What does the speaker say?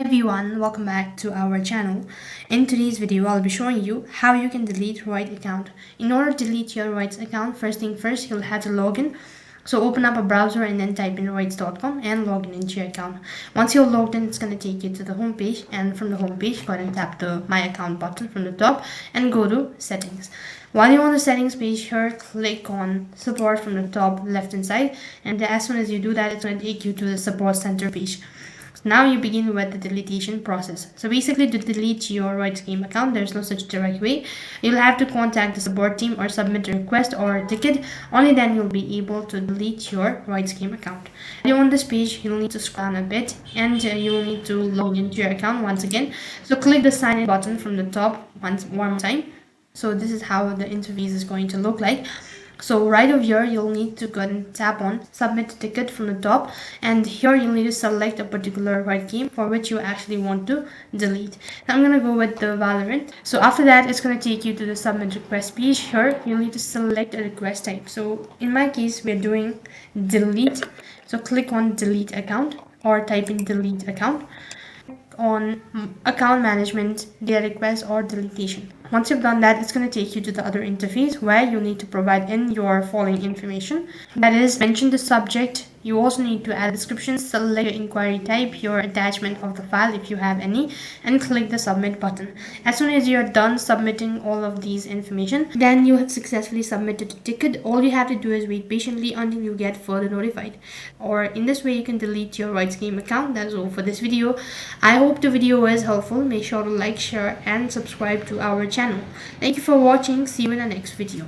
Everyone, welcome back to our channel. In today's video, I'll be showing you how you can delete Riots account. In order to delete your Riots account, first thing first, you'll have to log in. So open up a browser and then type in riots.com and log in into your account. Once you're logged in, it's going to take you to the home page, and from the home page, go ahead and tap the My Account button from the top and go to Settings. While you're on the settings page here, click on Support from the top left hand side, and as soon as you do that, it's going to take you to the Support Center page. Now you begin with the deletion process. So basically, to delete your Riots game account, there's no such direct way. You'll have to contact the support team or submit a request or a ticket. Only then you'll be able to delete your Riots game account. When you're on this page, you'll need to scroll down a bit and you'll need to log into your account once again. So click the sign in button from the top one more time. So this is how the interface is going to look like. So right over here, you'll need to go and tap on submit ticket from the top, and here you'll need to select a particular Riots game for which you actually want to delete. Now I'm gonna go with the Valorant. So after that, it's gonna take you to the submit request page. Here you'll need to select a request type. So in my case, we're doing delete. So click on delete account or type in delete account on account management, data request or deletion. Once you've done that, it's going to take you to the other interface where you need to provide in your following information. That is, mention the subject. You also need to add a description, select your inquiry type, your attachment of the file if you have any, and click the submit button. As soon as you're done submitting all of these information, then you have successfully submitted the ticket. All you have to do is wait patiently until you get further notified. Or in this way, you can delete your Riots game account. That's all for this video. I hope the video was helpful. Make sure to like, share, and subscribe to our channel. Thank you for watching. See you in the next video.